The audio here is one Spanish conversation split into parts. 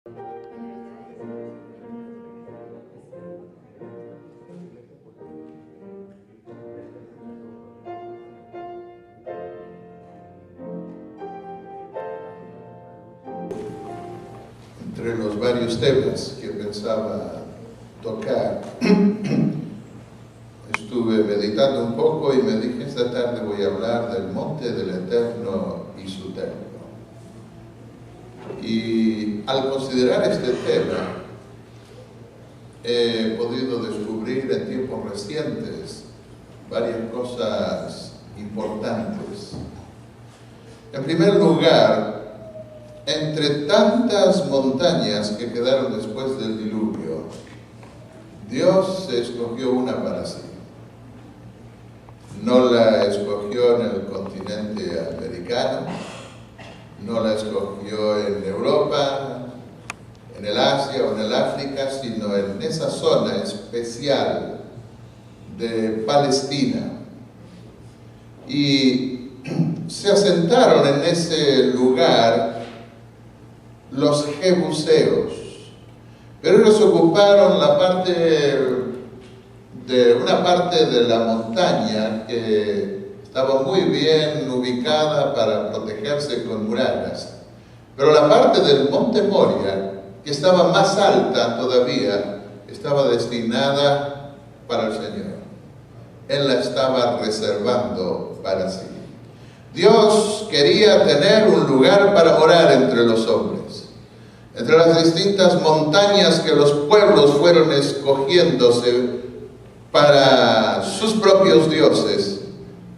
Entre los varios temas que pensaba tocar, estuve meditando un poco y me dije, esta tarde voy a hablar del monte del Eterno y su templo. Y al considerar este tema, he podido descubrir en tiempos recientes varias cosas importantes. En primer lugar, entre tantas montañas que quedaron después del diluvio, Dios escogió una para sí. No la escogió en el continente americano, no la escogió en Europa, en el Asia o en el África, sino en esa zona especial de Palestina. Y se asentaron en ese lugar los jebuseos, pero ellos ocuparon una parte de la montaña que estaba muy bien ubicada para protegerse con murallas, pero la parte del monte Moria, que estaba más alta todavía, estaba destinada para el Señor. Él la estaba reservando para sí. Dios quería tener un lugar para morar entre los hombres. Entre las distintas montañas que los pueblos fueron escogiéndose para sus propios dioses,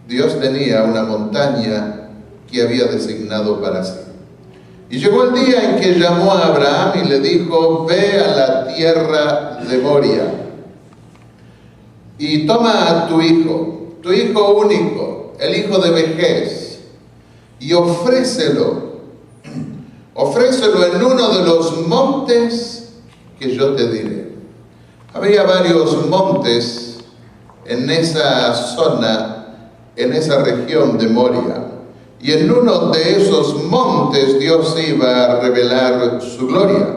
Dios tenía una montaña que había designado para sí. Y llegó el día en que llamó a Abraham y le dijo, ve a la tierra de Moria y toma a tu hijo único, el hijo de vejez, y ofrécelo en uno de los montes que yo te diré. Había varios montes en esa zona, en esa región de Moria. Y en uno de esos montes Dios iba a revelar su gloria.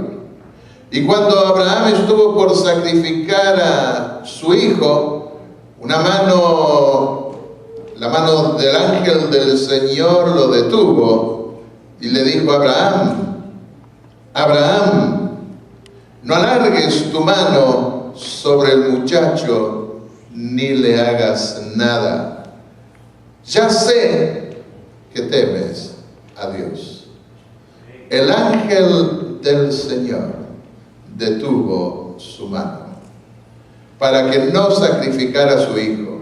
Y cuando Abraham estuvo por sacrificar a su hijo, la mano del ángel del Señor lo detuvo y le dijo a Abraham, no alargues tu mano sobre el muchacho ni le hagas nada. Ya sé que temes a Dios. El ángel del Señor detuvo su mano para que no sacrificara a su hijo.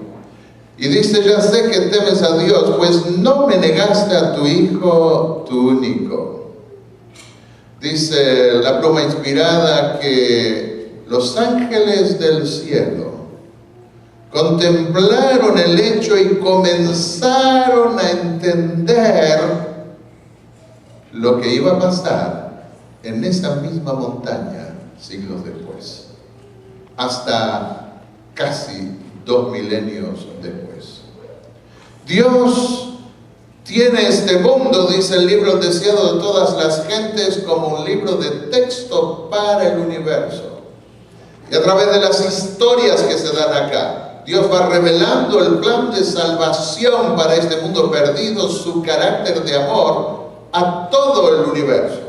Y dice, ya sé que temes a Dios, pues no me negaste a tu hijo, tu único. Dice la pluma inspirada que los ángeles del cielo contemplaron el hecho y comenzaron a entender lo que iba a pasar en esa misma montaña siglos después, hasta casi 2 milenios después. Dios tiene este mundo, dice el libro El deseado de todas las gentes, como un libro de texto para el universo. Y a través de las historias que se dan acá, Dios va revelando el plan de salvación para este mundo perdido, su carácter de amor a todo el universo.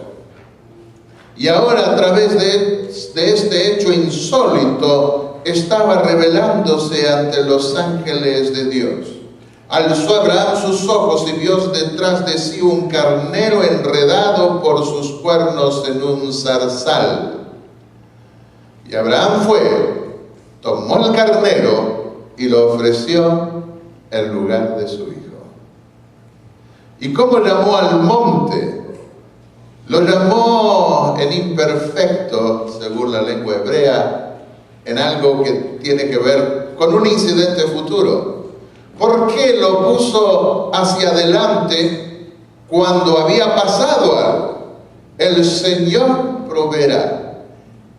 Y ahora a través de este hecho insólito, estaba revelándose ante los ángeles de Dios. Alzó Abraham sus ojos y vio detrás de sí un carnero enredado por sus cuernos en un zarzal. Y Abraham fue, tomó el carnero y lo ofreció en lugar de su hijo. ¿Y cómo llamó al monte? Lo llamó en imperfecto, según la lengua hebrea, en algo que tiene que ver con un incidente futuro. ¿Por qué lo puso hacia adelante cuando había pasado algo? El Señor proveerá.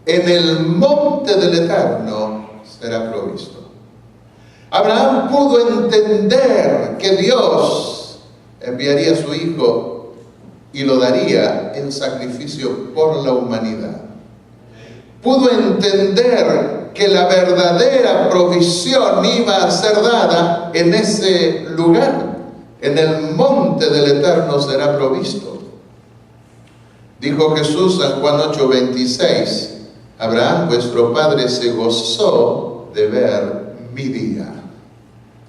En el monte del Eterno será provisto. Abraham pudo entender que Dios enviaría a su hijo y lo daría en sacrificio por la humanidad. Pudo entender que la verdadera provisión iba a ser dada en ese lugar. En el monte del Eterno será provisto. Dijo Jesús en Juan 8:26, Abraham, vuestro padre, se gozó de ver mi día,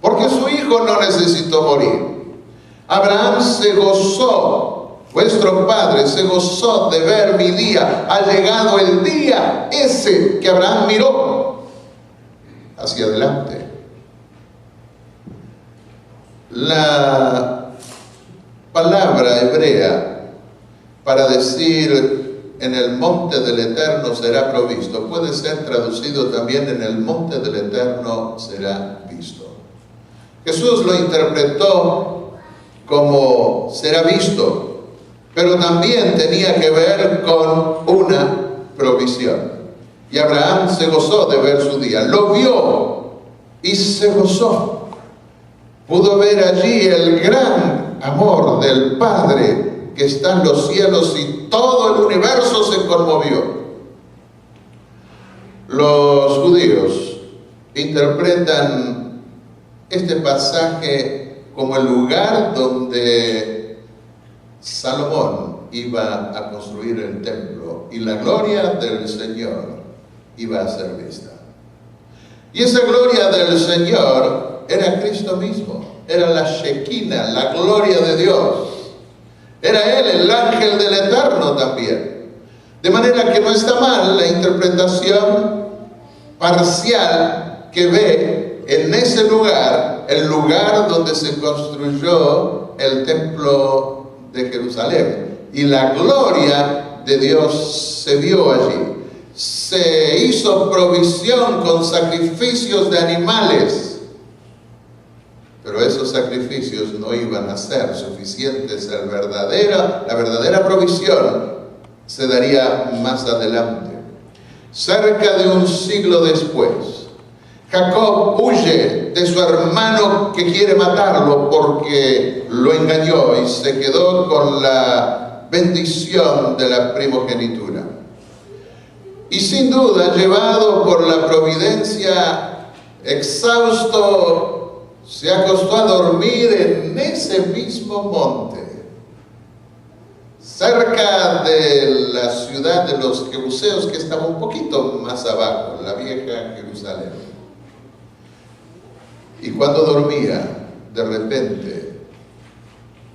porque su hijo no necesitó morir. Abraham se gozó, vuestro padre se gozó de ver mi día. Ha llegado el día ese que Abraham miró hacia adelante. La palabra hebrea para decir en el monte del Eterno será provisto puede ser traducido también en el monte del Eterno será visto. Jesús lo interpretó como será visto, pero también tenía que ver con una provisión. Y Abraham se gozó de ver su día, lo vio y se gozó. Pudo ver allí el gran amor del Padre que está en los cielos, y todo el universo se conmovió. Los judíos interpretan este pasaje como el lugar donde Salomón iba a construir el templo y la gloria del Señor iba a ser vista. Y esa gloria del Señor era Cristo mismo, era la Shekinah, la gloria de Dios. Era Él, el ángel del Eterno también. De manera que no está mal la interpretación parcial que ve en ese lugar, el lugar donde se construyó el templo de Jerusalén. Y la gloria de Dios se vio allí. Se hizo provisión con sacrificios de animales. Pero esos sacrificios no iban a ser suficientes. La verdadera provisión se daría más adelante. Cerca de un siglo después, Jacob huye de su hermano que quiere matarlo porque lo engañó y se quedó con la bendición de la primogenitura. Y sin duda, llevado por la providencia, exhausto, se acostó a dormir en ese mismo monte, cerca de la ciudad de los Jebuseos, que estaba un poquito más abajo, la vieja Jerusalén. Y cuando dormía, de repente,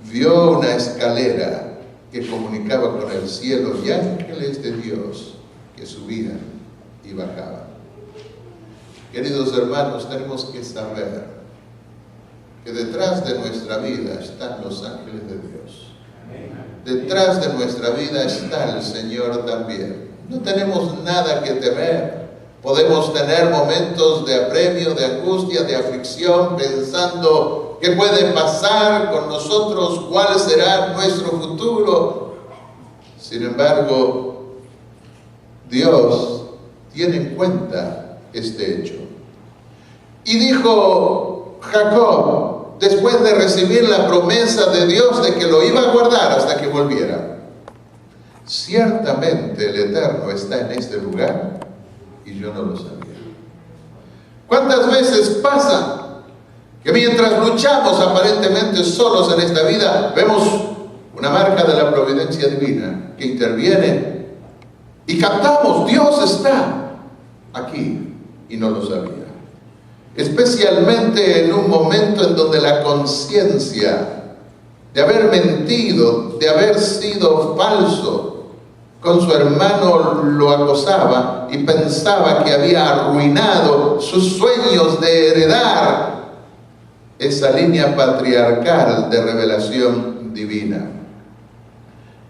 vio una escalera que comunicaba con el cielo y ángeles de Dios que subían y bajaban. Queridos hermanos, tenemos que saber que detrás de nuestra vida están los ángeles de Dios. Detrás de nuestra vida está el Señor también. No tenemos nada que temer. Podemos tener momentos de apremio, de angustia, de aflicción, pensando qué puede pasar con nosotros, cuál será nuestro futuro. Sin embargo, Dios tiene en cuenta este hecho. Y dijo Jacob, después de recibir la promesa de Dios de que lo iba a guardar hasta que volviera: ciertamente el Eterno está en este lugar y yo no lo sabía. ¿Cuántas veces pasa que mientras luchamos aparentemente solos en esta vida, vemos una marca de la providencia divina que interviene y captamos, Dios está aquí, y no lo sabía? Especialmente en un momento en donde la conciencia de haber mentido, de haber sido falso con su hermano, lo acosaba y pensaba que había arruinado sus sueños de heredar esa línea patriarcal de revelación divina.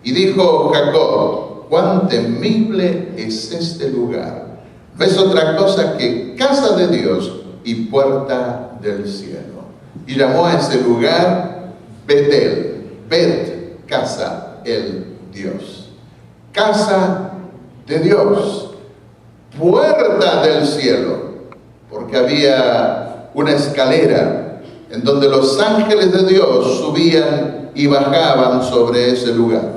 Y dijo Jacob: cuán temible es este lugar. No es otra cosa que casa de Dios y puerta del cielo. Y llamó a ese lugar Betel. Bet, casa, el Dios. Casa de Dios, puerta del cielo, porque había una escalera en donde los ángeles de Dios subían y bajaban sobre ese lugar.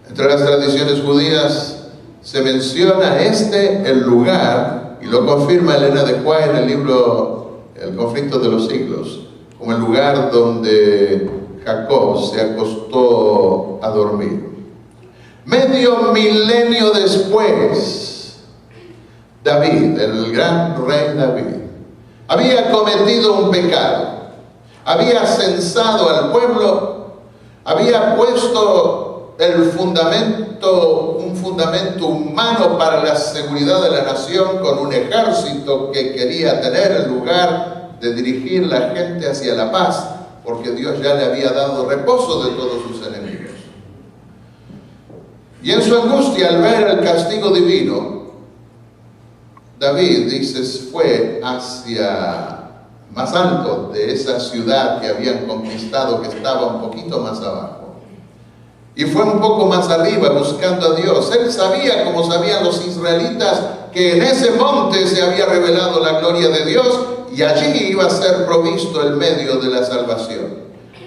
Entre las tradiciones judías se menciona el lugar, y lo confirma Elena de White en el libro El conflicto de los siglos, como el lugar donde Jacob se acostó a dormir. Medio milenio después, David, el gran rey David, había cometido un pecado, había censado al pueblo, había puesto un fundamento humano para la seguridad de la nación con un ejército que quería tener el lugar de dirigir la gente hacia la paz, porque Dios ya le había dado reposo de todos sus enemigos. Y en su angustia al ver el castigo divino, David, dices, fue hacia más alto de esa ciudad que habían conquistado, que estaba un poquito más abajo. Y fue un poco más arriba buscando a Dios. Él sabía, como sabían los israelitas, que en ese monte se había revelado la gloria de Dios y allí iba a ser provisto el medio de la salvación.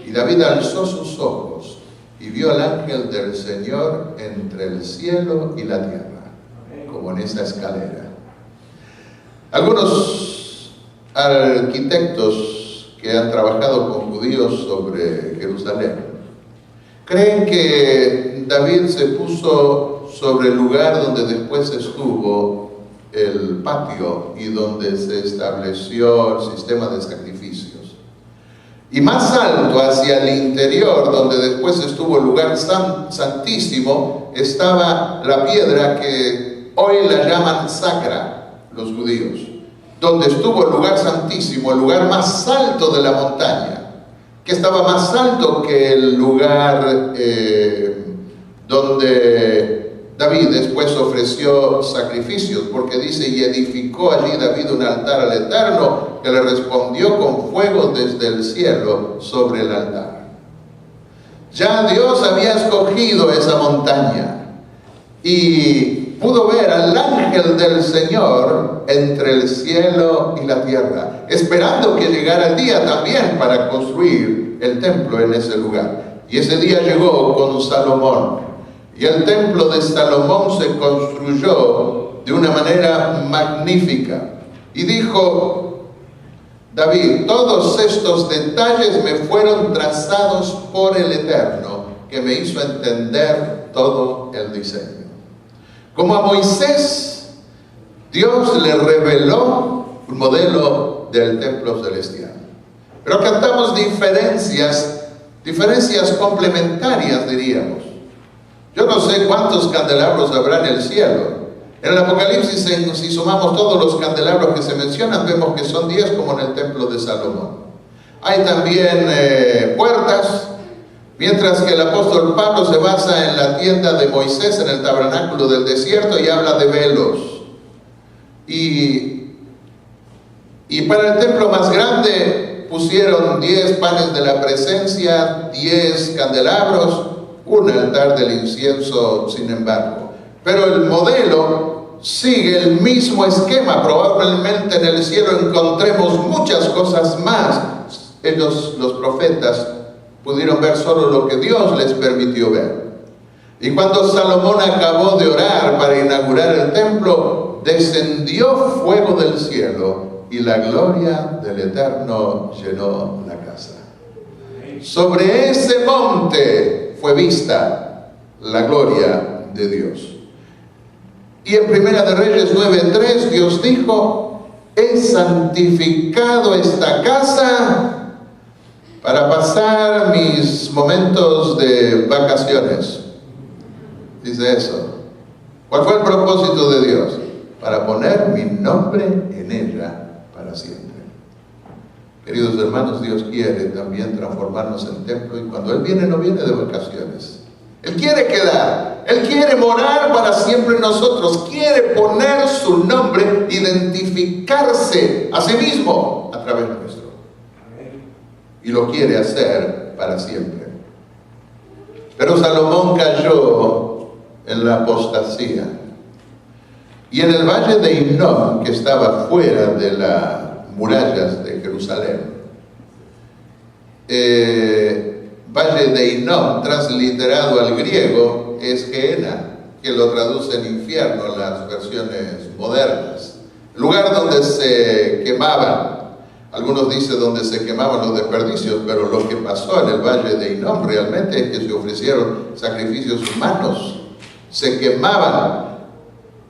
Y David alzó sus ojos y vio al ángel del Señor entre el cielo y la tierra, como en esa escalera. Algunos arquitectos que han trabajado con judíos sobre Jerusalén creen que David se puso sobre el lugar donde después estuvo el patio y donde se estableció el sistema de sacrificios. Y más alto, hacia el interior, donde después estuvo el lugar santísimo, estaba la piedra que hoy la llaman sacra los judíos, donde estuvo el lugar santísimo, el lugar más alto de la montaña, que estaba más alto que el lugar donde David después ofreció sacrificios, porque dice, y edificó allí David un altar al Eterno, que le respondió con fuego desde el cielo sobre el altar. Ya Dios había escogido esa montaña y pudo ver al ángel del Señor entre el cielo y la tierra, esperando que llegara el día también para construir el templo en ese lugar. Y ese día llegó con Salomón, y el templo de Salomón se construyó de una manera magnífica. Y dijo David, todos estos detalles me fueron trazados por el Eterno, que me hizo entender todo el diseño. Como a Moisés, Dios le reveló un modelo del templo celestial. Pero cantamos diferencias complementarias, diríamos. Yo no sé cuántos candelabros habrá en el cielo. En el Apocalipsis, si sumamos todos los candelabros que se mencionan, vemos que son 10 como en el templo de Salomón. Hay también puertas, mientras que el apóstol Pablo se basa en la tienda de Moisés, en el tabernáculo del desierto, y habla de velos. Y para el templo más grande pusieron 10 panes de la presencia, 10 candelabros, un altar del incienso, sin embargo. Pero el modelo sigue el mismo esquema. Probablemente en el cielo encontremos muchas cosas más. Ellos, los profetas, pudieron ver solo lo que Dios les permitió ver. Y cuando Salomón acabó de orar para inaugurar el templo, descendió fuego del cielo y la gloria del Eterno llenó la casa. Sobre ese monte fue vista la gloria de Dios. Y en Primera de Reyes 9:3 Dios dijo, he santificado esta casa para pasar mis momentos de vacaciones. Dice eso. ¿Cuál fue el propósito de Dios? Para poner mi nombre en ella para siempre. Queridos hermanos, Dios quiere también transformarnos en templo, y cuando Él viene, no viene de vacaciones. Él quiere quedar, Él quiere morar para siempre en nosotros, quiere poner su nombre, identificarse a sí mismo a través nuestro. Y lo quiere hacer para siempre. Pero Salomón cayó en la apostasía. Y en el valle de Hinnom, que estaba fuera de las murallas de Jerusalén, Valle de Hinnom, transliterado al griego, es Gehenna, que lo traduce en infierno en las versiones modernas. Lugar donde se quemaban, algunos dicen donde se quemaban los desperdicios, pero lo que pasó en el Valle de Hinnom realmente es que se ofrecieron sacrificios humanos, se quemaban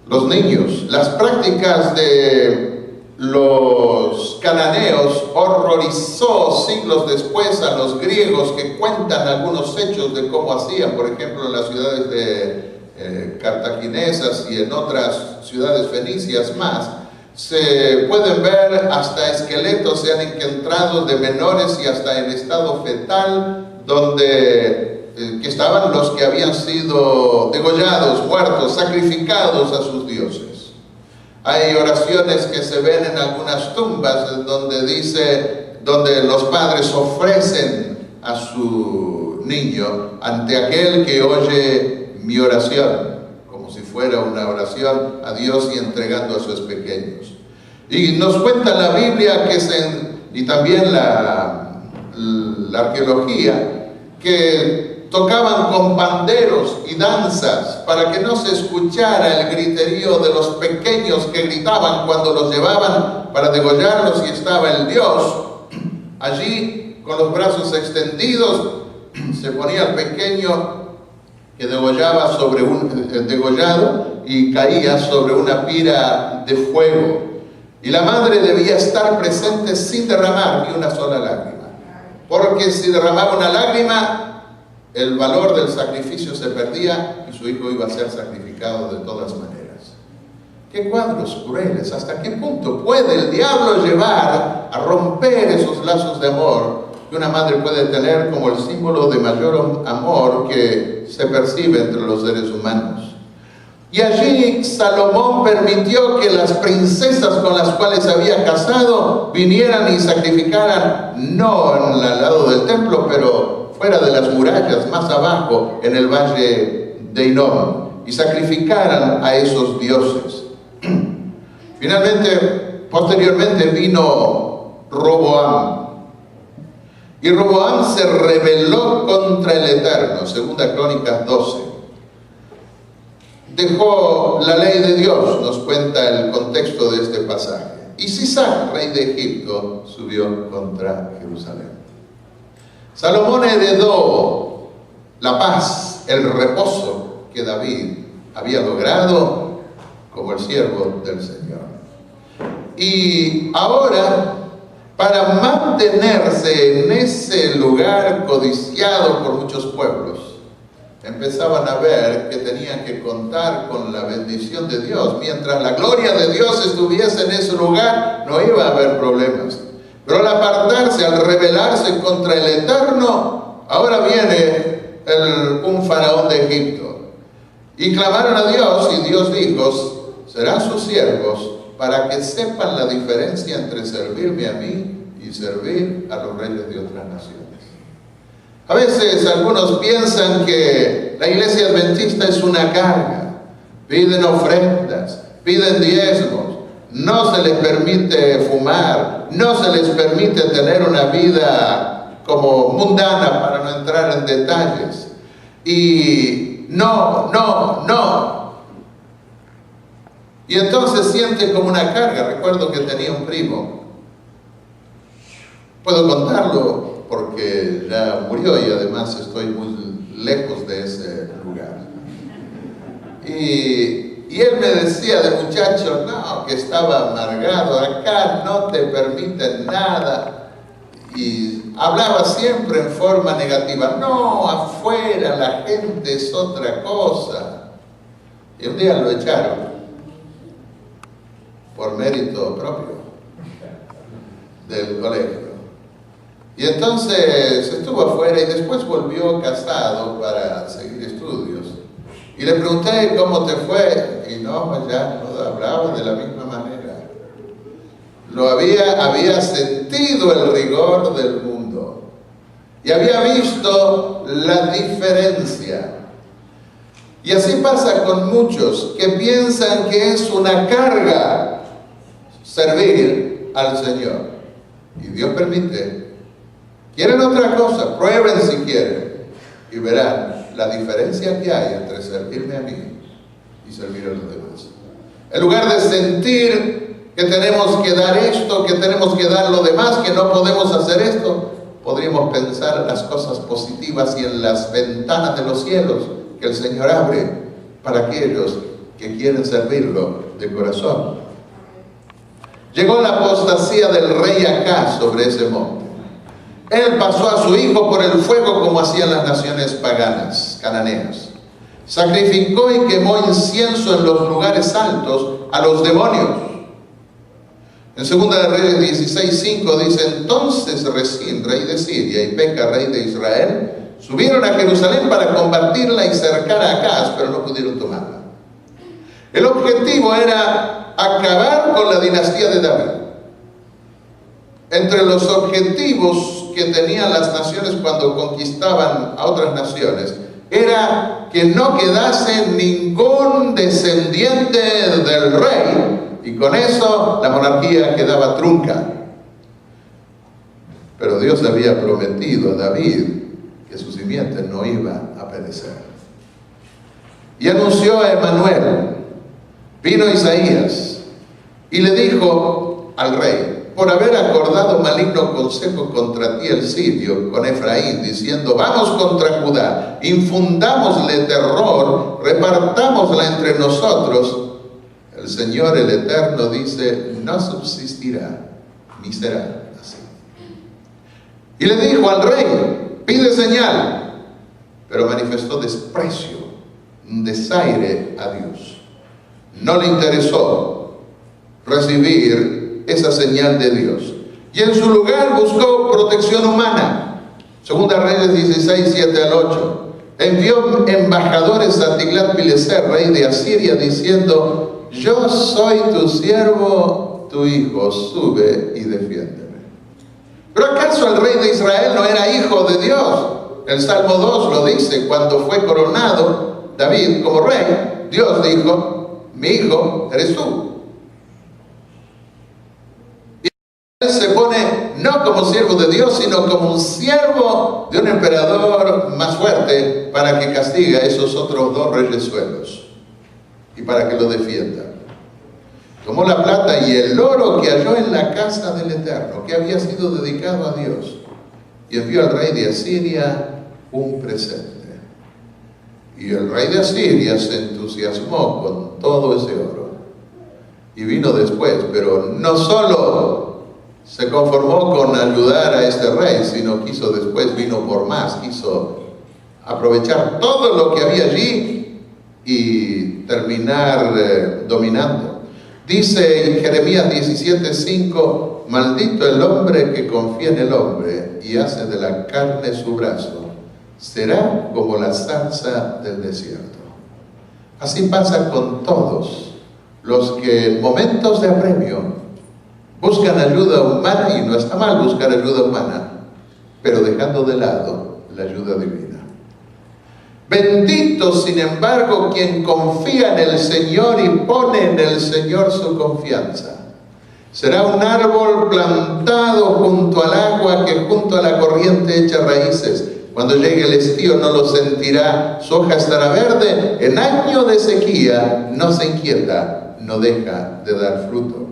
los niños. Las prácticas de los cananeos horrorizó siglos después a los griegos, que cuentan algunos hechos de cómo hacían, por ejemplo, en las ciudades de cartaginesas y en otras ciudades fenicias más. Se pueden ver hasta esqueletos se han encontrado de menores y hasta en estado fetal, donde que estaban los que habían sido degollados, muertos, sacrificados a sus dioses. Hay oraciones que se ven en algunas tumbas donde los padres ofrecen a su niño ante aquel que oye mi oración, como si fuera una oración a Dios y entregando a sus pequeños. Y nos cuenta la Biblia y también la arqueología, que tocaban con panderos y danzas para que no se escuchara el griterío de los pequeños que gritaban cuando los llevaban para degollarlos, y estaba el Dios allí con los brazos extendidos. Se ponía el pequeño que degollaba sobre degollado y caía sobre una pira de fuego, y la madre debía estar presente sin derramar ni una sola lágrima, porque si derramaba una lágrima, el valor del sacrificio se perdía y su hijo iba a ser sacrificado de todas maneras. ¡Qué cuadros crueles! ¿Hasta qué punto puede el diablo llevar a romper esos lazos de amor que una madre puede tener como el símbolo de mayor amor que se percibe entre los seres humanos? Y allí Salomón permitió que las princesas con las cuales se había casado vinieran y sacrificaran, no en el lado del templo, pero fuera de las murallas, más abajo, en el Valle de Hinnom, y sacrificaran a esos dioses. Finalmente, posteriormente vino Roboam, y Roboam se rebeló contra el Eterno, segunda Crónicas 12. Dejó la ley de Dios, nos cuenta el contexto de este pasaje. Y Sisac, rey de Egipto, subió contra Jerusalén. Salomón heredó la paz, el reposo que David había logrado como el siervo del Señor. Y ahora, para mantenerse en ese lugar codiciado por muchos pueblos, empezaban a ver que tenían que contar con la bendición de Dios. Mientras la gloria de Dios estuviese en ese lugar, no iba a haber problemas. Pero al apartarse, al rebelarse contra el Eterno, ahora viene un faraón de Egipto. Y clamaron a Dios, y Dios dijo: serán sus siervos para que sepan la diferencia entre servirme a mí y servir a los reyes de otras naciones. A veces algunos piensan que la iglesia adventista es una carga. Piden ofrendas, piden diezmos, no se les permite fumar, no se les permite tener una vida como mundana, para no entrar en detalles. Y no. Y entonces sienten como una carga. Recuerdo que tenía un primo, puedo contarlo porque ya murió y además estoy muy lejos de ese lugar. Y él me decía de muchacho, no, que estaba amargado, acá no te permiten nada. Y hablaba siempre en forma negativa, no, afuera la gente es otra cosa. Y un día lo echaron por mérito propio del colegio. Y entonces estuvo afuera y después volvió casado para seguir estudios. Y le pregunté cómo te fue, y no, ya no hablaba de la misma manera. Había sentido el rigor del mundo y había visto la diferencia. Y así pasa con muchos que piensan que es una carga servir al Señor. Y Dios permite ¿Quieren otra cosa? Prueben si quieren y verán la diferencia que hay entre servirme a mí y servir a los demás. En lugar de sentir que tenemos que dar esto, que tenemos que dar lo demás, que no podemos hacer esto, podríamos pensar en las cosas positivas y en las ventanas de los cielos que el Señor abre para aquellos que quieren servirlo de corazón. Llegó la apostasía del rey Acaz sobre ese monte. Él pasó a su hijo por el fuego como hacían las naciones paganas, cananeas. Sacrificó y quemó incienso en los lugares altos a los demonios. En 2 de Reyes 16:5 dice: entonces Resín, rey de Siria, y Peca, rey de Israel, subieron a Jerusalén para combatirla y cercar a Acaz, pero no pudieron tomarla. El objetivo era acabar con la dinastía de David. Entre los objetivos que tenían las naciones cuando conquistaban a otras naciones era que no quedase ningún descendiente del rey, y con eso la monarquía quedaba trunca. Pero Dios había prometido a David que su simiente no iba a perecer. Y anunció a Emanuel. Vino Isaías y le dijo al rey: por haber acordado maligno consejo contra ti el sirio con Efraín, diciendo: vamos contra Judá, infundámosle terror, repartámosla entre nosotros, el Señor el Eterno dice: no subsistirá, ni será así. Y le dijo al rey: pide señal, pero manifestó desprecio, un desaire a Dios. No le interesó recibir esa señal de Dios. Y en su lugar buscó protección humana. 2 Reyes 16, 7 al 8. Envió embajadores a Tiglat-Pileser, rey de Asiria, diciendo: yo soy tu siervo, tu hijo, sube y defiéndeme. ¿Pero acaso el rey de Israel no era hijo de Dios? El Salmo 2 lo dice: cuando fue coronado David como rey, Dios dijo: mi hijo eres tú. Y él se pone no como siervo de Dios, sino como un siervo de un emperador más fuerte para que castigue a esos otros dos reyesuelos y para que lo defienda. Tomó la plata y el oro que halló en la casa del Eterno, que había sido dedicado a Dios, y envió al rey de Asiria un presente. Y el rey de Asiria se entusiasmó con todo ese oro. Y vino después, pero no solo se conformó con ayudar a este rey, sino quiso después, vino por más, quiso aprovechar todo lo que había allí y terminar dominando. Dice en Jeremías 17:5: maldito el hombre que confía en el hombre y hace de la carne su brazo. Será como la zarza del desierto. Así pasa con todos los que en momentos de apremio buscan ayuda humana, y no está mal buscar ayuda humana, pero dejando de lado la ayuda divina. Bendito, sin embargo, quien confía en el Señor y pone en el Señor su confianza. Será un árbol plantado junto al agua, que junto a la corriente echa raíces. Cuando llegue el estío no lo sentirá, su hoja estará verde, en año de sequía no se inquieta, no deja de dar fruto.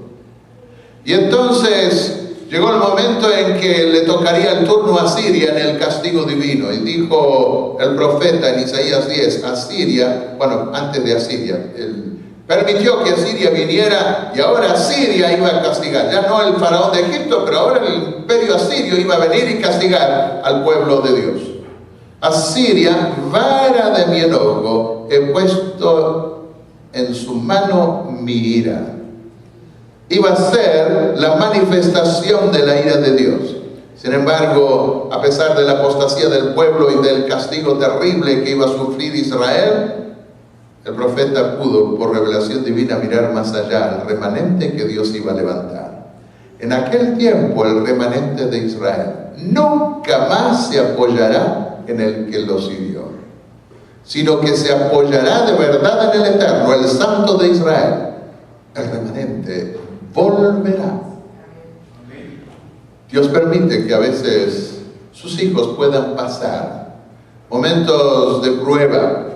Y entonces llegó el momento en que le tocaría el turno a Asiria en el castigo divino. Y dijo el profeta en Isaías 10, Asiria, bueno, antes de Asiria, permitió que Asiria viniera, y ahora Asiria iba a castigar. Ya no el faraón de Egipto, pero ahora el imperio asirio iba a venir y castigar al pueblo de Dios. Asiria, vara de mi enojo, he puesto en su mano mi ira. Iba a ser la manifestación de la ira de Dios. Sin embargo, a pesar de la apostasía del pueblo y del castigo terrible que iba a sufrir Israel, el profeta pudo, por revelación divina, mirar más allá al remanente que Dios iba a levantar. En aquel tiempo, el remanente de Israel nunca más se apoyará en el que los hirió, sino que se apoyará de verdad en el Eterno, el Santo de Israel. El remanente volverá. Dios permite que a veces sus hijos puedan pasar momentos de prueba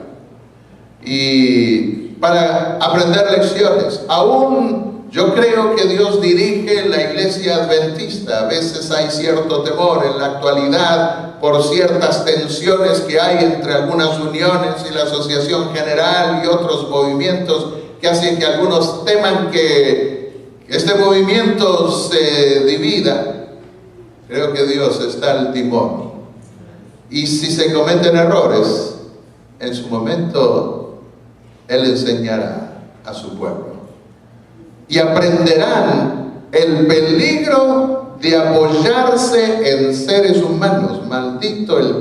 y para aprender lecciones. Aún yo creo que Dios dirige la iglesia adventista. A veces hay cierto temor en la actualidad por ciertas tensiones que hay entre algunas uniones y la Asociación General y otros movimientos que hacen que algunos teman que este movimiento se divida. Creo que Dios está al timón. Y si se cometen errores, en su momento Él enseñará a su pueblo. Y aprenderán el peligro de apoyarse en seres humanos. Maldito el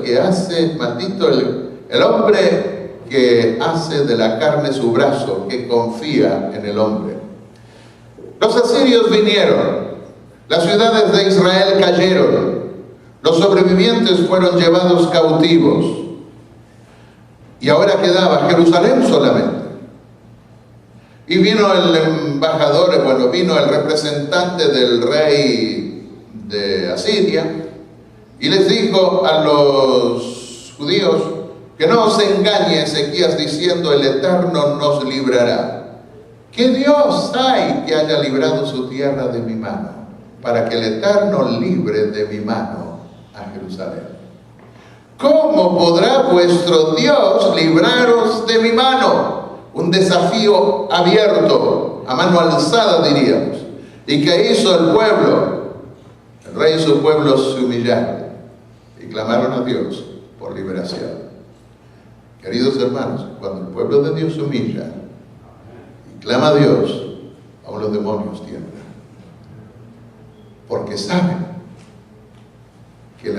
hombre que hace de la carne su brazo, que confía en el hombre. Los asirios vinieron, las ciudades de Israel cayeron, los sobrevivientes fueron llevados cautivos y ahora quedaba Jerusalén solamente. Y vino el embajador, vino el representante del rey de Asiria y les dijo a los judíos que no se engañe Ezequías diciendo: el Eterno nos librará. ¿Qué Dios hay que haya librado su tierra de mi mano, para que el Eterno libre de mi mano a Jerusalén? ¿Cómo podrá vuestro Dios libraros de mi mano? Un desafío abierto, a mano alzada diríamos. ¿Y qué hizo el pueblo? El rey y su pueblo se humillaron y clamaron a Dios por liberación. Queridos hermanos, cuando el pueblo de Dios se humilla y clama a Dios, aún los demonios tiemblan, porque saben que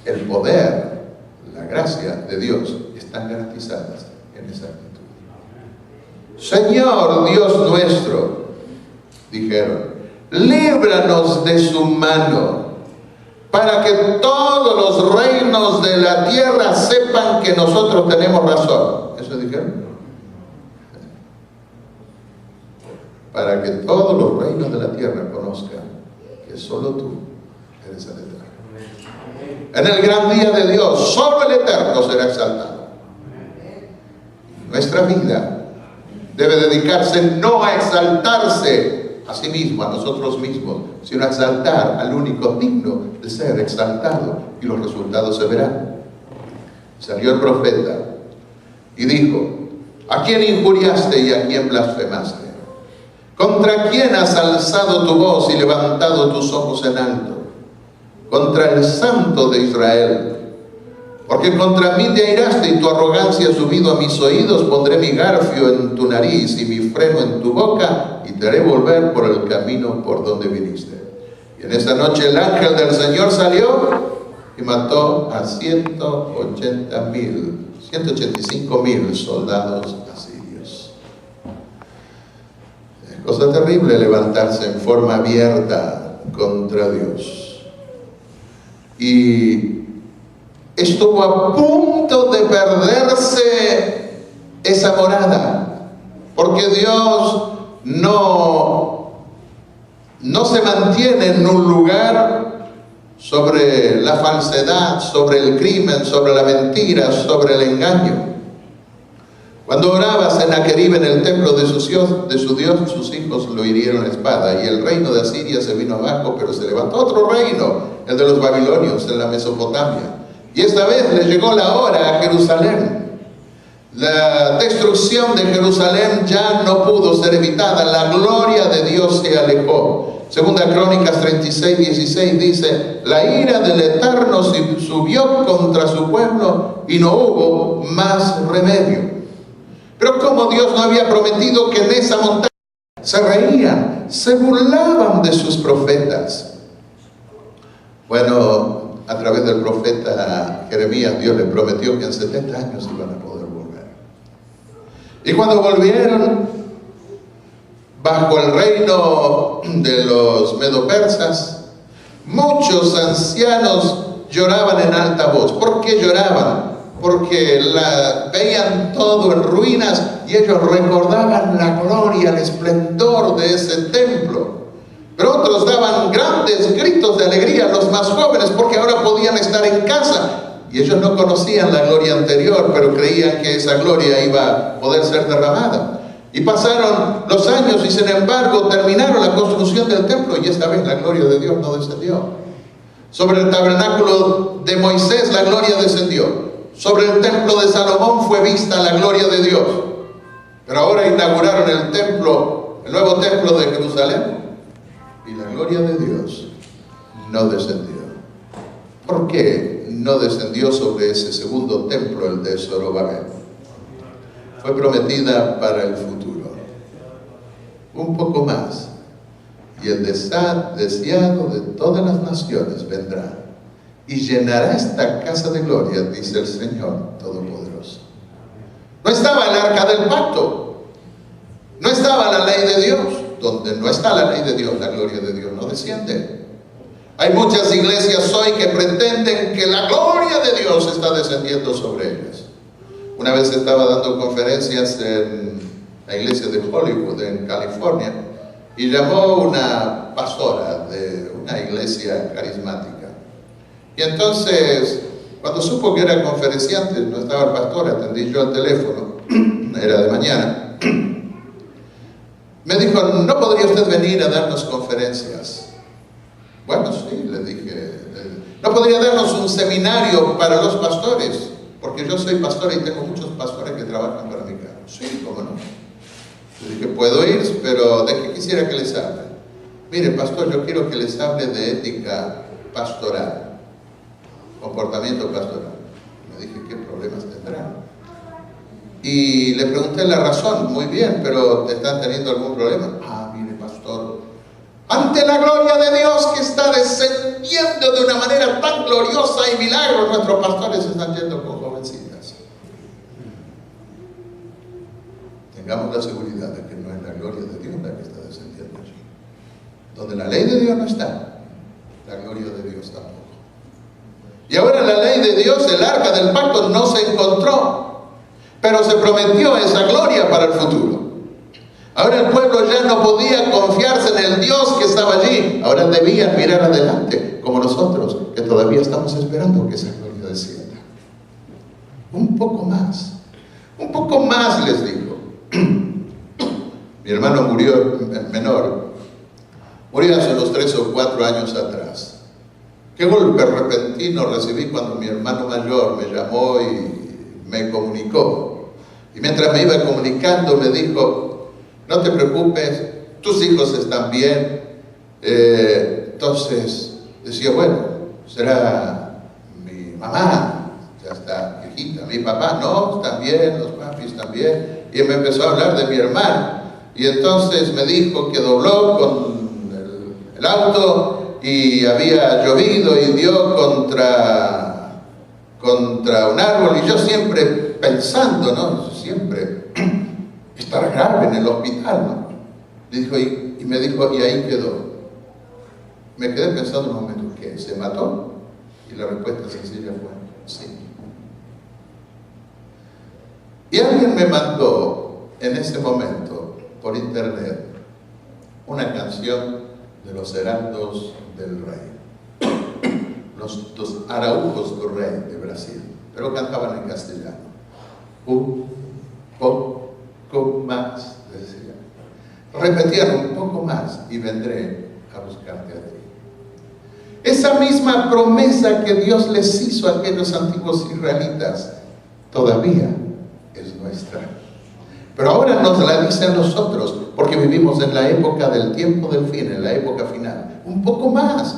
el poder, la gracia de Dios están garantizadas en esa actitud. Señor Dios nuestro, dijeron, líbranos de su mano, para que todos los reinos de la tierra sepan que nosotros tenemos razón. ¿Eso dijeron? Para que todos los reinos de la tierra conozcan que solo tú eres el Eterno. En el gran día de Dios, solo el Eterno será exaltado. Nuestra vida debe dedicarse no a exaltarse a sí mismo, a nosotros mismos, sino a exaltar al único digno de ser exaltado, y los resultados se verán. Salió el profeta y dijo: ¿a quién injuriaste y a quién blasfemaste? ¿Contra quién has alzado tu voz y levantado tus ojos en alto? Contra el Santo de Israel. Porque contra mí te airaste y tu arrogancia ha subido a mis oídos. Pondré mi garfio en tu nariz y mi freno en tu boca, y te haré volver por el camino por donde viniste. Y en esa noche el ángel del Señor salió y mató a 185,000 soldados asirios. Es cosa terrible levantarse en forma abierta contra Dios. Y estuvo a punto de perderse esa morada, porque Dios no se mantiene en un lugar sobre la falsedad, sobre el crimen, sobre la mentira, sobre el engaño. Cuando oraba Sennacherib en el templo de su Dios, sus hijos lo hirieron a espada, y el reino de Asiria se vino abajo, pero se levantó otro reino, el de los babilonios, en la Mesopotamia. Y esta vez le llegó la hora a Jerusalén. La destrucción de Jerusalén ya no pudo ser evitada. La gloria de Dios se alejó. Segunda Crónicas 36:16 dice: la ira del Eterno subió contra su pueblo y no hubo más remedio. Pero como Dios no había prometido que en esa montaña, se reían, se burlaban de sus profetas. Bueno, a través del profeta Jeremías, Dios les prometió que en 70 años iban a poder volver. Y cuando volvieron, bajo el reino de los medo-persas, muchos ancianos lloraban en alta voz. ¿Por qué lloraban? Porque veían todo en ruinas y ellos recordaban la gloria, el esplendor de ese templo. Pero otros daban grandes gritos de alegría, los más jóvenes, porque ahora podían estar en casa. Y ellos no conocían la gloria anterior, pero creían que esa gloria iba a poder ser derramada. Y pasaron los años y sin embargo terminaron la construcción del templo y esta vez la gloria de Dios no descendió. Sobre el tabernáculo de Moisés la gloria descendió. Sobre el templo de Salomón fue vista la gloria de Dios. Pero ahora inauguraron el templo, el nuevo templo de Jerusalén, y la gloria de Dios no descendió. ¿Por qué no descendió sobre ese segundo templo, el de Zorobabel? Fue prometida para el futuro. Un poco más, y el deseado de todas las naciones vendrá y llenará esta casa de gloria, dice el Señor Todopoderoso. No estaba el arca del pacto, no estaba la ley de Dios. Donde no está la ley de Dios, la gloria de Dios no desciende. Hay muchas iglesias hoy que pretenden que la gloria de Dios está descendiendo sobre ellas. Una vez estaba dando conferencias en la iglesia de Hollywood, en California, y llamó una pastora de una iglesia carismática. Y entonces, cuando supo que era conferenciante, no estaba el pastor, atendí yo al teléfono, era de mañana. Me dijo, ¿no podría usted venir a darnos conferencias? Bueno, sí, le dije. ¿No podría darnos un seminario para los pastores? Porque yo soy pastor y tengo muchos pastores que trabajan para mi cargo. Sí, ¿cómo no? Le dije, puedo ir, pero ¿de qué quisiera que les hable? Mire, pastor, yo quiero que les hable de ética pastoral, comportamiento pastoral. Me dije, ¿qué problemas tendrán? Y le pregunté la razón. Muy bien, pero ¿están teniendo algún problema? Ah, mire, pastor, ante la gloria de Dios que está descendiendo de una manera tan gloriosa y milagros, nuestros pastores están yendo con jovencitas. Tengamos la seguridad de que no es la gloria de Dios la que está descendiendo allí. Donde la ley de Dios no está, la gloria de Dios tampoco. Y ahora la ley de Dios, el arca del pacto, no se encontró. Pero se prometió esa gloria para el futuro. Ahora el pueblo ya no podía confiarse en el Dios que estaba allí. Ahora debían mirar adelante, como nosotros, que todavía estamos esperando que esa gloria descienda. Un poco más les dijo. Mi hermano murió, menor, murió hace unos 3 o 4 años atrás. Qué golpe repentino recibí cuando mi hermano mayor me llamó y me comunicó. Y mientras me iba comunicando me dijo, no te preocupes, tus hijos están bien. Entonces decía, bueno, será mi mamá, ya está viejita, mi papá, no, están bien, los papis están bien. Y me empezó a hablar de mi hermano. Y entonces me dijo que dobló con el auto y había llovido y dio contra un árbol, y yo siempre pensando, ¿no? Siempre estar grave en el hospital, ¿no? Le dijo, y me dijo, y ahí quedó. Me quedé pensando un momento, ¿qué? ¿Se mató? Y la respuesta sencilla fue, sí. Y alguien me mandó en ese momento por internet una canción de los Heraldos del Rey, los Araújos do Rey de Brasil, pero cantaban en castellano. Un poco más, decía. Repetían, un poco más y vendré a buscarte a ti. Esa misma promesa que Dios les hizo a aquellos antiguos israelitas todavía es nuestra. Pero ahora nos la dice a nosotros, porque vivimos en la época del tiempo del fin, en la época final. Un poco más.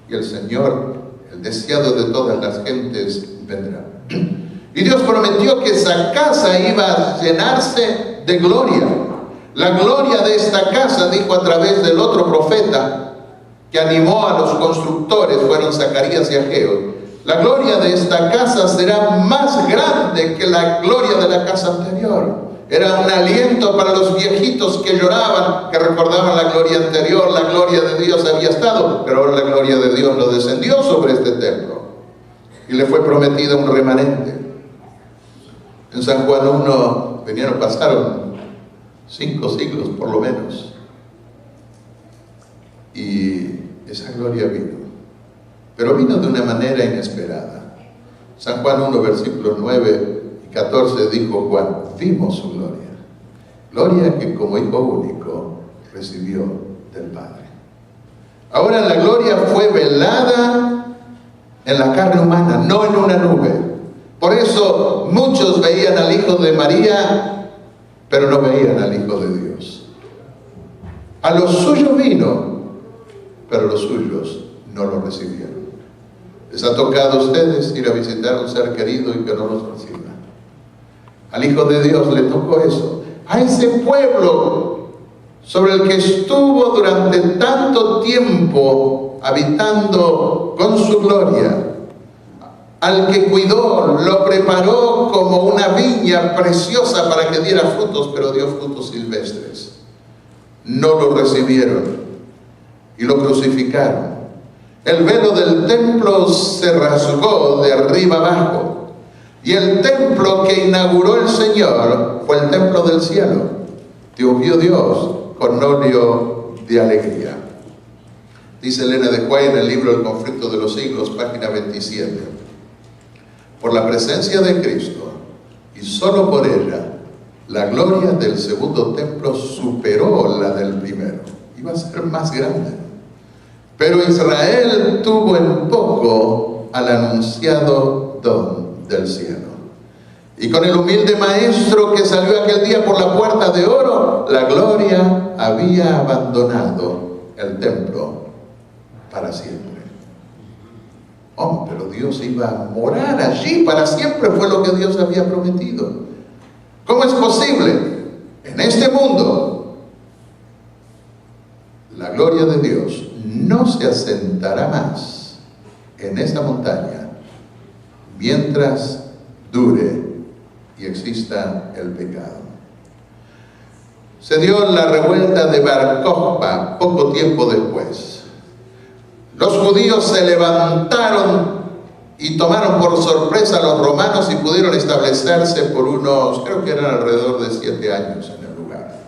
Y el Señor, el deseado de todas las gentes, vendrá. Y Dios prometió que esa casa iba a llenarse de gloria. La gloria de esta casa, dijo a través del otro profeta que animó a los constructores, fueron Zacarías y Ageo. La gloria de esta casa será más grande que la gloria de la casa anterior. Era un aliento para los viejitos que lloraban, que recordaban la gloria anterior. La gloria de Dios había estado, pero ahora la gloria de Dios no descendió sobre este templo. Y le fue prometida un remanente. En San Juan 1 pasaron 5 siglos por lo menos. y esa gloria vino. Pero vino de una manera inesperada. San Juan 1, versículos 9 y 14 dijo Juan: vimos su gloria. Gloria que como Hijo único recibió del Padre. Ahora la gloria fue velada en la carne humana, no en una nube. Por eso muchos veían al Hijo de María, pero no veían al Hijo de Dios. A los suyos vino, pero los suyos no lo recibieron. ¿Les ha tocado a ustedes ir a visitar a un ser querido y que no los reciba? Al Hijo de Dios le tocó eso. A ese pueblo sobre el que estuvo durante tanto tiempo habitando con su gloria, al que cuidó, lo preparó como una viña preciosa para que diera frutos, pero dio frutos silvestres. No lo recibieron y lo crucificaron. El velo del templo se rasgó de arriba abajo, y el templo que inauguró el Señor fue el templo del cielo. Te ungió Dios con óleo de alegría. Dice Elena de White en el libro El conflicto de los siglos, página 27. Por la presencia de Cristo, y solo por ella, la gloria del segundo templo superó la del primero. Iba a ser más grande. Pero Israel tuvo en poco al anunciado don del cielo. Y con el humilde maestro que salió aquel día por la puerta de oro, la gloria había abandonado el templo para siempre. Oh, pero Dios iba a morar allí para siempre, fue lo que Dios había prometido. ¿Cómo es posible? En este mundo, la gloria de Dios no se asentará más en esta montaña mientras dure y exista el pecado. Se dio la revuelta de Bar Kokhba poco tiempo después. Los judíos se levantaron y tomaron por sorpresa a los romanos y pudieron establecerse por unos, creo que eran alrededor de 7 años en el lugar.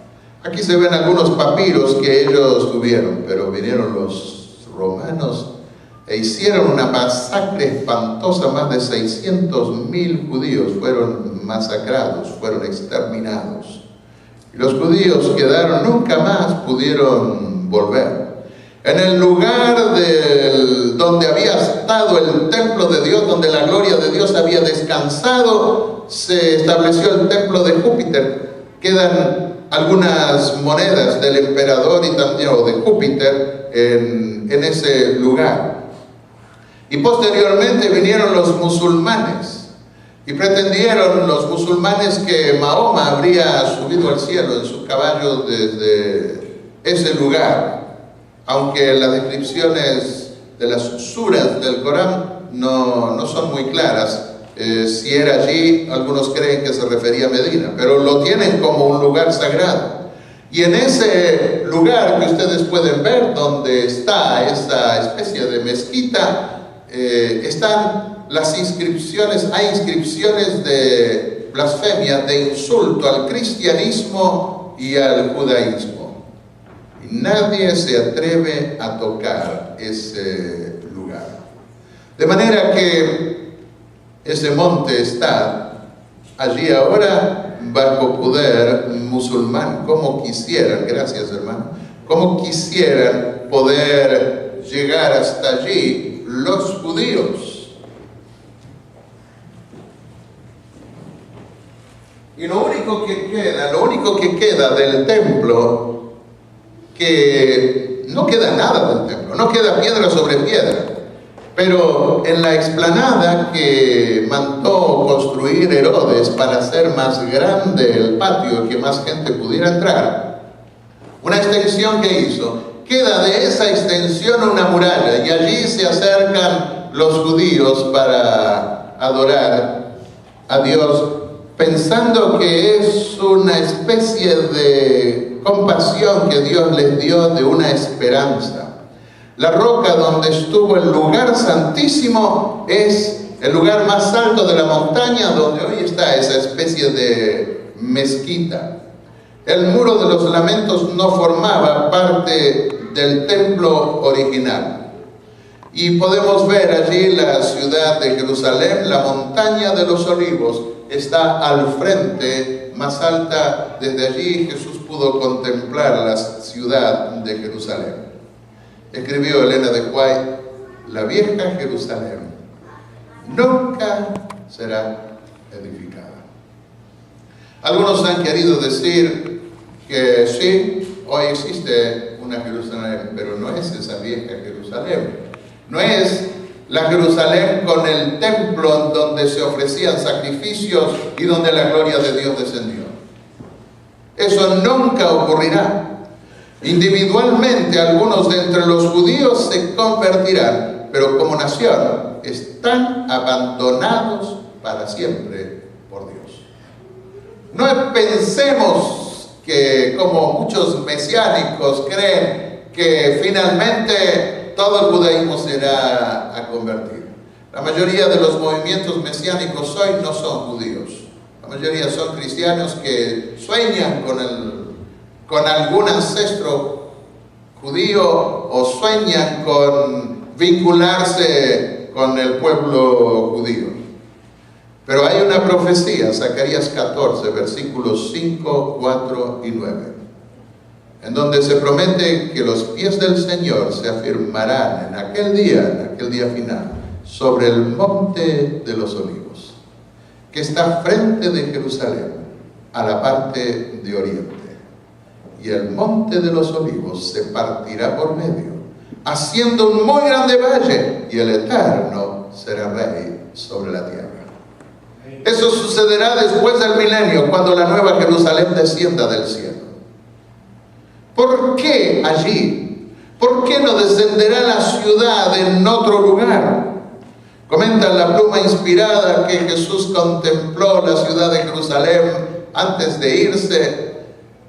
Aquí se ven algunos papiros que ellos tuvieron, pero vinieron los romanos e hicieron una masacre espantosa. Más de 600.000 judíos fueron masacrados, fueron exterminados. Y los judíos quedaron, nunca más pudieron volver. En el lugar donde había estado el templo de Dios, donde la gloria de Dios había descansado, se estableció el templo de Júpiter. Quedan algunas monedas del emperador y también de Júpiter en ese lugar. Y posteriormente vinieron los musulmanes y pretendieron los musulmanes que Mahoma habría subido al cielo en su caballo desde ese lugar, aunque las descripciones de las suras del Corán no son muy claras. Si era allí, algunos creen que se refería a Medina, pero lo tienen como un lugar sagrado. Y en ese lugar que ustedes pueden ver, donde está esa especie de mezquita, están las inscripciones, hay inscripciones de blasfemia, de insulto al cristianismo y al judaísmo. Y nadie se atreve a tocar ese lugar. De manera que ese monte está allí ahora bajo poder musulmán. Como quisieran, gracias hermano, como quisieran poder llegar hasta allí los judíos. Y lo único que queda del templo, que no queda nada del templo, no queda piedra sobre piedra, pero en la explanada que mandó construir Herodes para hacer más grande el patio y que más gente pudiera entrar, una extensión que hizo, queda de esa extensión una muralla, y allí se acercan los judíos para adorar a Dios, pensando que es una especie de compasión que Dios les dio, de una esperanza. La roca donde estuvo el lugar santísimo es el lugar más alto de la montaña, donde hoy está esa especie de mezquita. El muro de los lamentos no formaba parte del templo original. Y podemos ver allí la ciudad de Jerusalén, la montaña de los olivos está al frente, más alta. Desde allí Jesús pudo contemplar la ciudad de Jerusalén. Escribió Elena de White: la vieja Jerusalén nunca será edificada. Algunos han querido decir que sí, hoy existe una Jerusalén, pero no es esa vieja Jerusalén. No es la Jerusalén con el templo donde se ofrecían sacrificios y donde la gloria de Dios descendió. Eso nunca ocurrirá. Individualmente algunos de entre los judíos se convertirán, pero como nación están abandonados para siempre por Dios. No pensemos que, como muchos mesiánicos creen, que finalmente todo el judaísmo se irá a convertir. La mayoría de los movimientos mesiánicos hoy no son judíos. La mayoría son cristianos que sueñan con algún ancestro judío o sueñan con vincularse con el pueblo judío. Pero hay una profecía, Zacarías 14, versículos 5, 4 y 9, en donde se promete que los pies del Señor se afirmarán en aquel día final, sobre el monte de los olivos, que está frente de Jerusalén, a la parte de oriente. Y el monte de los olivos se partirá por medio, haciendo un muy grande valle, y el Eterno será rey sobre la tierra. Eso sucederá después del milenio, cuando la nueva Jerusalén descienda del cielo. ¿Por qué allí? ¿Por qué no descenderá la ciudad en otro lugar? Comenta la pluma inspirada que Jesús contempló la ciudad de Jerusalén antes de irse,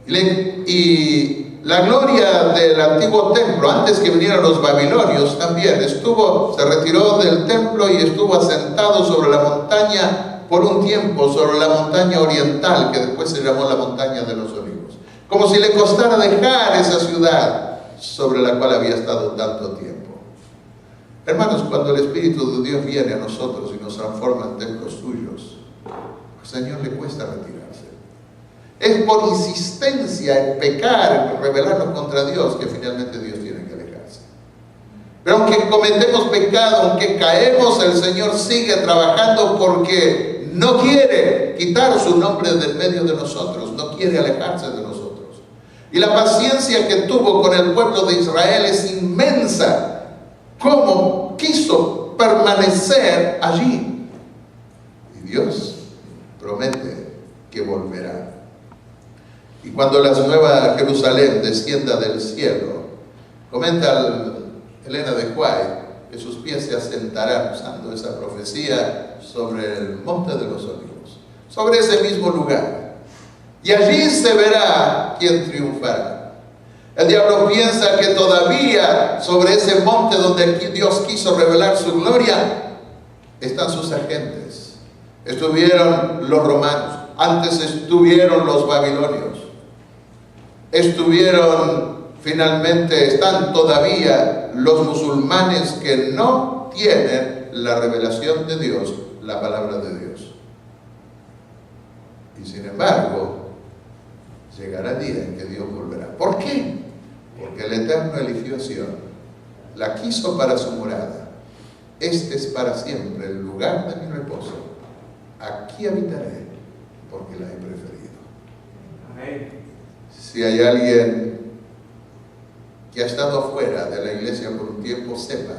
y la gloria del antiguo templo, antes que vinieran los babilonios, también se retiró del templo y estuvo asentado sobre la montaña por un tiempo, sobre la montaña oriental, que después se llamó la montaña de los olivos. Como si le costara dejar esa ciudad sobre la cual había estado tanto tiempo. Hermanos, cuando el Espíritu de Dios viene a nosotros y nos transforma en templos suyos, al Señor le cuesta retirarse. Es por insistencia en pecar, en rebelarnos contra Dios, que finalmente Dios tiene que alejarse. Pero aunque cometemos pecado, aunque caemos, el Señor sigue trabajando porque no quiere quitar su nombre del medio de nosotros, no quiere alejarse de nosotros. Y la paciencia que tuvo con el pueblo de Israel es inmensa. Cómo quiso permanecer allí. Y Dios promete que volverá. Y cuando la nueva Jerusalén descienda del cielo, comenta Elena de White que sus pies se asentarán, usando esa profecía, sobre el monte de los olivos, sobre ese mismo lugar. Y allí se verá quién triunfará. El diablo piensa que todavía sobre ese monte donde Dios quiso revelar su gloria están sus agentes. Estuvieron los romanos, antes estuvieron los babilonios, están todavía los musulmanes que no tienen la revelación de Dios, la palabra de Dios. Y sin embargo, llegará el día en que Dios volverá. ¿Por qué? Porque el Eterno eligió a Sión, la quiso para su morada. Este es para siempre el lugar de mi reposo. Aquí habitaré, porque la he preferido. Amén. Si hay alguien que ha estado afuera de la iglesia por un tiempo, sepa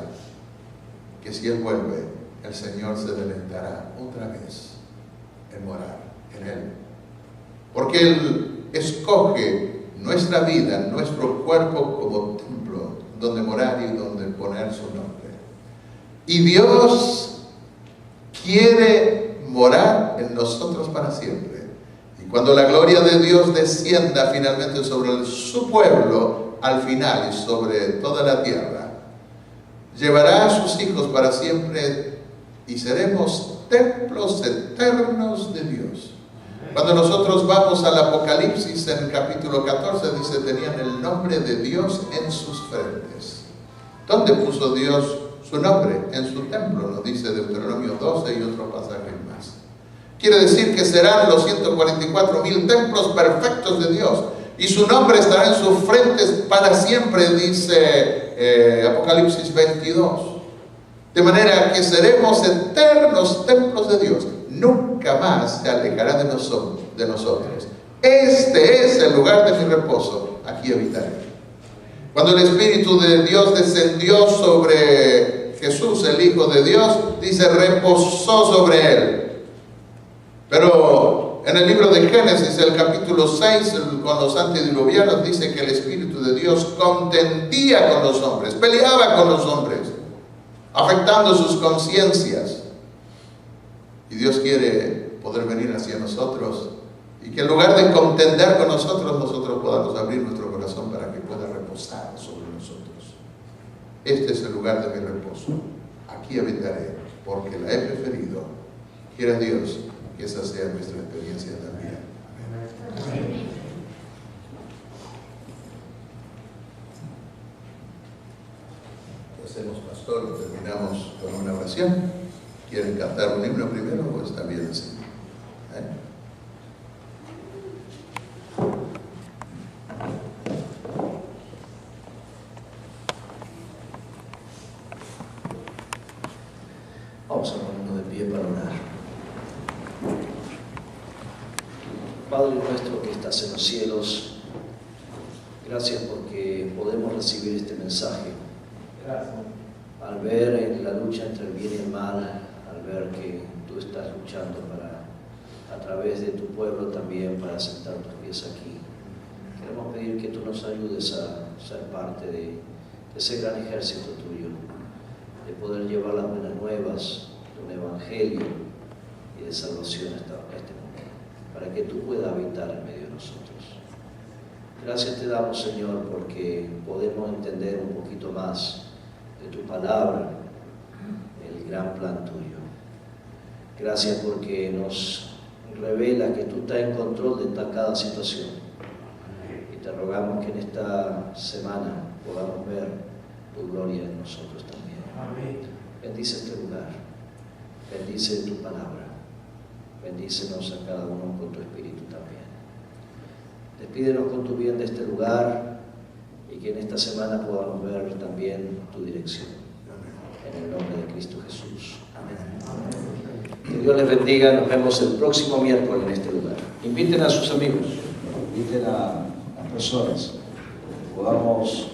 que si él vuelve, el Señor se deleitará otra vez en morar en él. Porque Él escoge nuestra vida, nuestro cuerpo como templo donde morar y donde poner su nombre. Y Dios quiere morar en nosotros para siempre. Y cuando la gloria de Dios descienda finalmente sobre su pueblo, al final y sobre toda la tierra, llevará a sus hijos para siempre y seremos templos eternos de Dios. Cuando nosotros vamos al Apocalipsis en el capítulo 14, dice, tenían el nombre de Dios en sus frentes. ¿Dónde puso Dios su nombre? En su templo, nos dice Deuteronomio 12 y otro pasaje más. Quiere decir que serán los 144,000 templos perfectos de Dios, y su nombre estará en sus frentes para siempre, dice Apocalipsis 22. De manera que seremos eternos templos de Dios. Nunca más se alejará de nosotros. Este es el lugar de mi reposo. Aquí habitaré. Cuando el Espíritu de Dios descendió sobre Jesús, el Hijo de Dios, dice, reposó sobre él. Pero en el libro de Génesis, el capítulo 6, con los antediluvianos, dice que el Espíritu de Dios contendía con los hombres, peleaba con los hombres, afectando sus conciencias. Y Dios quiere poder venir hacia nosotros y que en lugar de contender con nosotros, nosotros podamos abrir nuestro corazón para que pueda reposar sobre nosotros. Este es el lugar de mi reposo. Aquí habitaré, porque la he preferido. Quiera Dios que esa sea nuestra experiencia también. Amén. Hacemos, pastor, terminamos con una oración. ¿Quieren cantar un himno primero o está bien así? Vamos a ponernos de pie para orar. Padre nuestro que estás en los cielos, gracias porque podemos recibir este mensaje. Gracias. Al ver en la lucha entre el bien y el mal, al ver que tú estás luchando a través de tu pueblo también para sentar tus pies aquí, queremos pedir que tú nos ayudes a ser parte de ese gran ejército tuyo, de poder llevar las buenas nuevas de un evangelio y de salvación a este mundo, para que tú puedas habitar en medio de nosotros. Gracias te damos, Señor, porque podemos entender un poquito más de tu palabra, el gran plan tuyo. Gracias porque nos revela que tú estás en control de cada situación. Y te rogamos que en esta semana podamos ver tu gloria en nosotros también. Amén. Bendice este lugar, bendice tu palabra, bendícenos a cada uno con tu espíritu también. Despídenos con tu bien de este lugar y que en esta semana podamos ver también tu dirección. En el nombre de Cristo Jesús. Amén. Que Dios les bendiga. Nos vemos el próximo miércoles en este lugar. Inviten a sus amigos, inviten a las personas, podamos